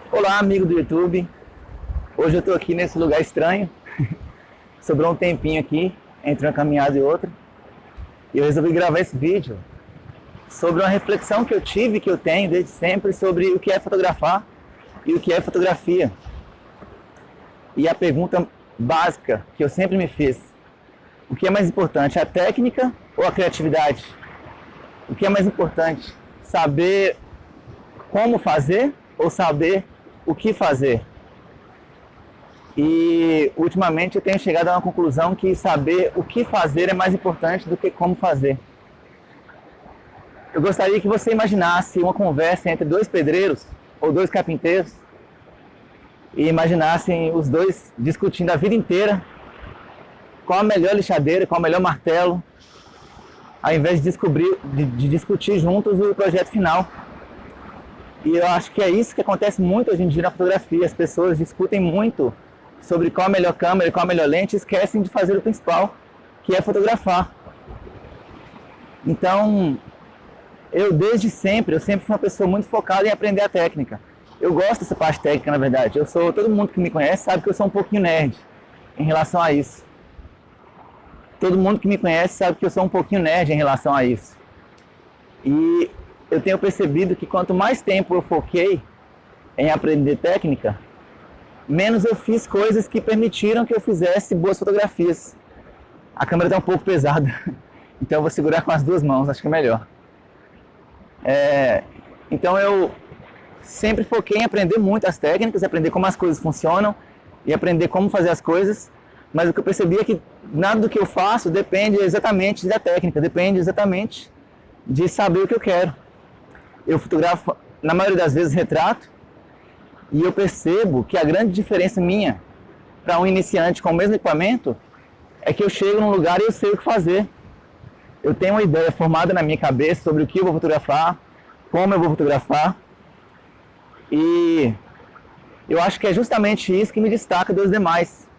Olá, amigo do YouTube. Hoje eu estou aqui nesse lugar estranho. Sobrou um tempinho aqui, entre uma caminhada e outra. E eu resolvi gravar esse vídeo sobre uma reflexão que eu tive, que eu tenho desde sempre, sobre o que é fotografar e o que é fotografia. E a pergunta básica que eu sempre me fiz: o que é mais importante, a técnica ou a criatividade? O que é mais importante, saber como fazer ou saber o que fazer? E ultimamente eu tenho chegado a uma conclusão que saber o que fazer é mais importante do que como fazer. Eu gostaria que você imaginasse uma conversa entre dois pedreiros ou dois carpinteiros e imaginassem os dois discutindo a vida inteira qual a melhor lixadeira, qual o melhor martelo, ao invés de discutir juntos o projeto final. E eu acho que é isso que acontece muito hoje em dia na fotografia. As pessoas discutem muito sobre qual a melhor câmera, qual a melhor lente, e esquecem de fazer o principal, que é fotografar. Então, eu sempre fui uma pessoa muito focada em aprender a técnica. Eu gosto dessa parte técnica, na verdade. Todo mundo que me conhece sabe que eu sou um pouquinho nerd em relação a isso. Todo mundo que me conhece sabe que eu sou um pouquinho nerd em relação a isso. E eu tenho percebido que quanto mais tempo eu foquei em aprender técnica, menos eu fiz coisas que permitiram que eu fizesse boas fotografias. A câmera está um pouco pesada, então eu vou segurar com as duas mãos, acho que é melhor. Então eu sempre foquei em aprender muito as técnicas, aprender como as coisas funcionam e aprender como fazer as coisas, mas o que eu percebi é que nada do que eu faço depende exatamente da técnica, depende exatamente de saber o que eu quero. Eu fotografo, na maioria das vezes, retrato, e eu percebo que a grande diferença minha para um iniciante com o mesmo equipamento é que eu chego num lugar e eu sei o que fazer. Eu tenho uma ideia formada na minha cabeça sobre o que eu vou fotografar, como eu vou fotografar, e eu acho que é justamente isso que me destaca dos demais.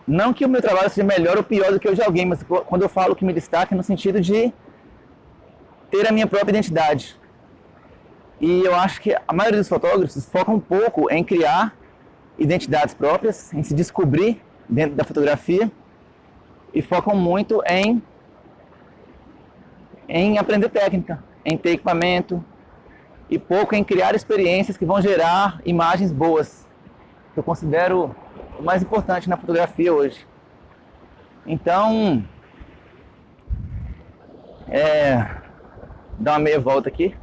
Não que o meu trabalho seja melhor ou pior do que o de alguém, mas quando eu falo que me destaca é no sentido de ter a minha própria identidade. E eu acho que a maioria dos fotógrafos foca um pouco em criar identidades próprias, em se descobrir dentro da fotografia, e focam muito em aprender técnica, em ter equipamento, e pouco em criar experiências que vão gerar imagens boas, que eu considero o mais importante na fotografia hoje. Então, dar uma meia volta aqui,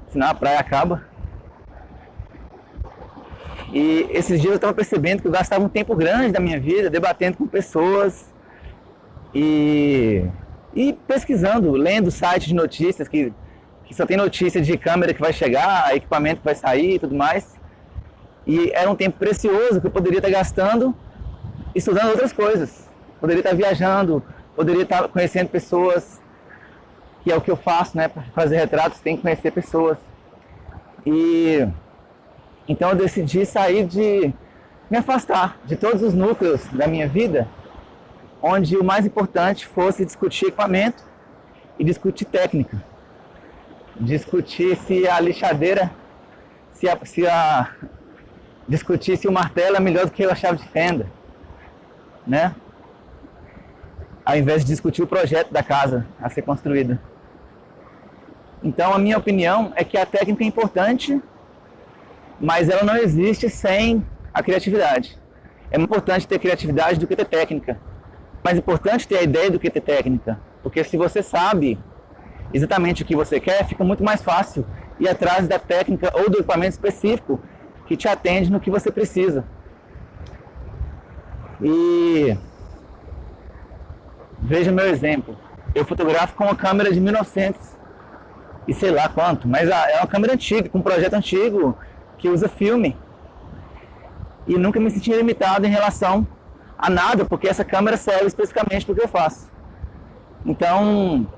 senão a praia acaba. E esses dias eu estava percebendo que eu gastava um tempo grande da minha vida debatendo com pessoas e pesquisando, lendo sites de notícias que só tem notícia de câmera que vai chegar, equipamento que vai sair e tudo mais. E era um tempo precioso que eu poderia estar gastando estudando outras coisas. Poderia estar viajando, poderia estar conhecendo pessoas, que é o que eu faço, né? Para fazer retratos tem que conhecer pessoas. E então eu decidi me afastar de todos os núcleos da minha vida, onde o mais importante fosse discutir equipamento e discutir técnica. Discutir se a lixadeira, discutir se o martelo é melhor do que a chave de fenda, né? Ao invés de discutir o projeto da casa a ser construída. Então a minha opinião é que a técnica é importante, mas ela não existe sem a criatividade. É mais importante ter criatividade do que ter técnica. Mais importante ter a ideia do que ter técnica. Porque se você sabe exatamente o que você quer, fica muito mais fácil ir atrás da técnica ou do equipamento específico que te atende no que você precisa. E veja meu exemplo. Eu fotografo com uma câmera de 1900 e sei lá quanto, mas é uma câmera antiga, com um projeto antigo que usa filme. E nunca me senti limitado em relação a nada, porque essa câmera serve especificamente para o que eu faço. Então,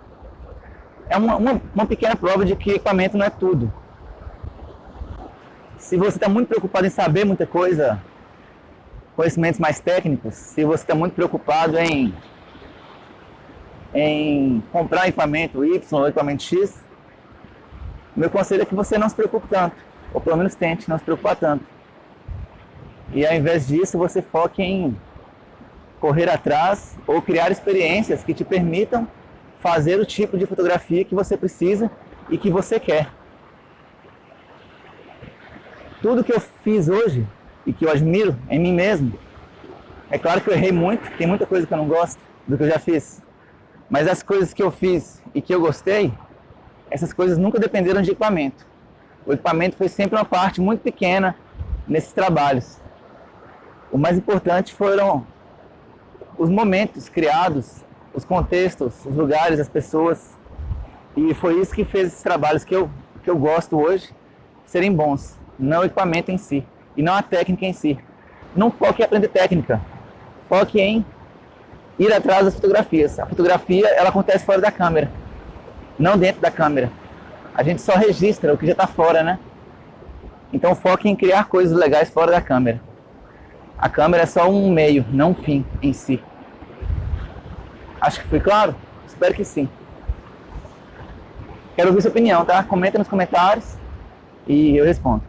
é uma pequena prova de que equipamento não é tudo. Se você está muito preocupado em saber muita coisa, conhecimentos mais técnicos, se você está muito preocupado em comprar equipamento Y ou equipamento X, meu conselho é que você não se preocupe tanto. Ou pelo menos tente não se preocupar tanto. E ao invés disso, você foque em correr atrás ou criar experiências que te permitam fazer o tipo de fotografia que você precisa e que você quer. Tudo que eu fiz hoje e que eu admiro em mim mesmo, é claro que eu errei muito, tem muita coisa que eu não gosto do que eu já fiz, mas as coisas que eu fiz e que eu gostei, essas coisas nunca dependeram de equipamento. O equipamento foi sempre uma parte muito pequena nesses trabalhos. O mais importante foram os momentos criados, os contextos, os lugares, as pessoas. E foi isso que fez esses trabalhos que eu gosto hoje serem bons. Não o equipamento em si, e não a técnica em si. Não foque em aprender técnica, foque em ir atrás das fotografias. A fotografia, ela acontece fora da câmera, não dentro da câmera. A gente só registra o que já está fora, né? Então foque em criar coisas legais fora da câmera. A câmera é só um meio, não um fim em si. Acho que foi claro? Espero que sim. Quero ouvir sua opinião, tá? Comenta nos comentários e eu respondo.